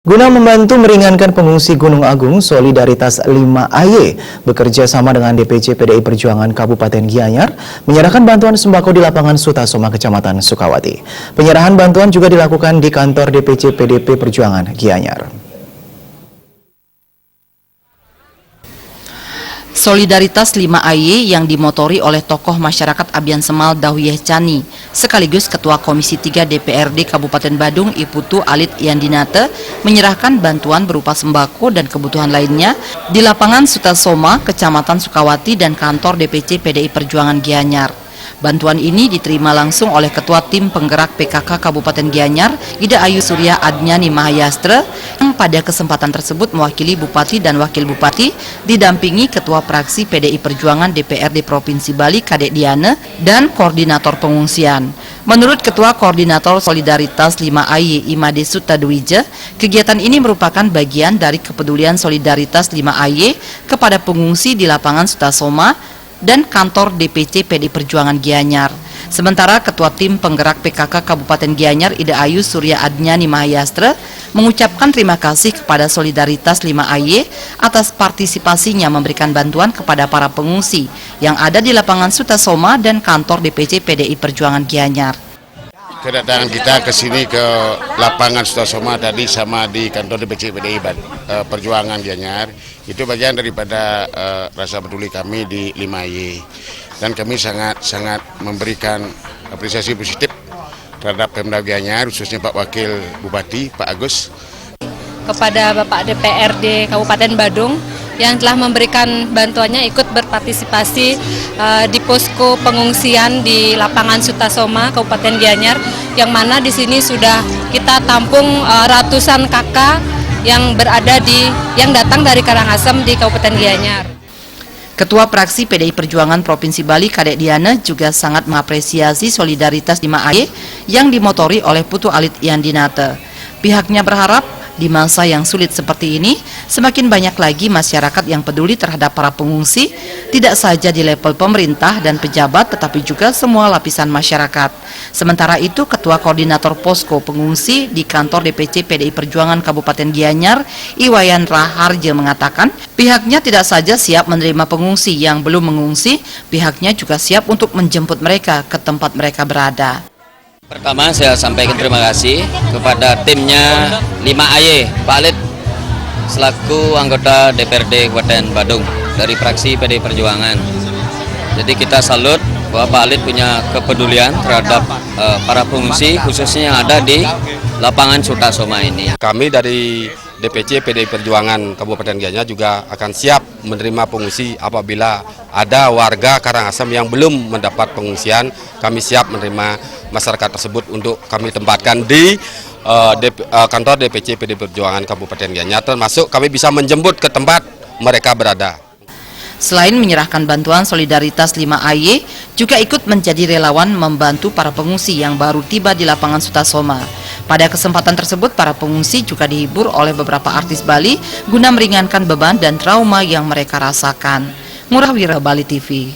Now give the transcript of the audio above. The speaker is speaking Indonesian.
Guna membantu meringankan pengungsi Gunung Agung, Solidaritas 5AY bekerja sama dengan DPC PDI Perjuangan Kabupaten Gianyar menyerahkan bantuan sembako di lapangan Sutasoma, Kecamatan Sukawati. Penyerahan bantuan juga dilakukan di kantor DPC PDP Perjuangan Gianyar. Solidaritas 5AY yang dimotori oleh tokoh masyarakat Abian Semal Dahuyeh Chani, sekaligus Ketua Komisi 3 DPRD Kabupaten Badung Iputu Alit Yandinate menyerahkan bantuan berupa sembako dan kebutuhan lainnya di lapangan Sutasoma, Kecamatan Sukawati dan kantor DPC PDI Perjuangan Gianyar. Bantuan ini diterima langsung oleh Ketua Tim Penggerak PKK Kabupaten Gianyar, Ida Ayu Surya Adnyani Mahayastra, yang pada kesempatan tersebut mewakili Bupati dan Wakil Bupati, didampingi Ketua Praksi PDI Perjuangan DPRD Provinsi Bali Kadek Diane dan Koordinator Pengungsian. Menurut Ketua Koordinator Solidaritas 5AY Imade Sutadwija, kegiatan ini merupakan bagian dari kepedulian Solidaritas 5AY kepada pengungsi di lapangan Sutasoma dan kantor DPC PDI Perjuangan Gianyar. Sementara Ketua Tim Penggerak PKK Kabupaten Gianyar Ida Ayu Surya Adnyani Mahayastra mengucapkan terima kasih kepada Solidaritas 5AY atas partisipasinya memberikan bantuan kepada para pengungsi yang ada di lapangan Sutasoma dan kantor DPC PDI Perjuangan Gianyar. Kedatangan kita ke sini ke lapangan Sutasoma tadi sama di kantor DPC PDI Perjuangan Gianyar itu bagian daripada rasa peduli kami di 5AY, dan kami sangat memberikan apresiasi positif terhadap Pemda Gianyar, khususnya Pak Wakil Bupati Pak Agus, kepada Bapak DPRD Kabupaten Badung yang telah memberikan bantuannya ikut berpartisipasi di posko pengungsian di lapangan Sutasoma Kabupaten Gianyar, yang mana di sini sudah kita tampung ratusan kakak yang yang datang dari Karangasem di Kabupaten Gianyar. Ketua Praksi PDI Perjuangan Provinsi Bali Kadek Diane juga sangat mengapresiasi Solidaritas 5AY yang dimotori oleh Putu Alit Yandinate. Pihaknya berharap di masa yang sulit seperti ini, semakin banyak lagi masyarakat yang peduli terhadap para pengungsi, tidak saja di level pemerintah dan pejabat, tetapi juga semua lapisan masyarakat. Sementara itu, Ketua Koordinator Posko Pengungsi di kantor DPC PDI Perjuangan Kabupaten Gianyar, Iwayan Raharja mengatakan, pihaknya tidak saja siap menerima pengungsi yang belum mengungsi, pihaknya juga siap untuk menjemput mereka ke tempat mereka berada. Pertama, saya sampaikan terima kasih kepada timnya 5AY, Pak Alit selaku anggota DPRD Kabupaten Badung dari fraksi PDI Perjuangan. Jadi kita salut bahwa Pak Alit punya kepedulian terhadap para pengungsi, khususnya yang ada di lapangan Sutasoma ini. Kami dari DPC PDI Perjuangan Kabupaten Gianyar juga akan siap menerima pengungsi apabila ada warga Karangasem yang belum mendapat pengungsian. Kami siap menerima masyarakat tersebut untuk kami tempatkan di kantor DPC PDI Perjuangan Kabupaten Gianyar, termasuk kami bisa menjemput ke tempat mereka berada. Selain menyerahkan bantuan, Solidaritas 5AY juga ikut menjadi relawan membantu para pengungsi yang baru tiba di lapangan Sutasoma. Pada kesempatan tersebut, para pengungsi juga dihibur oleh beberapa artis Bali guna meringankan beban dan trauma yang mereka rasakan. Ngurah Wira, Bali TV.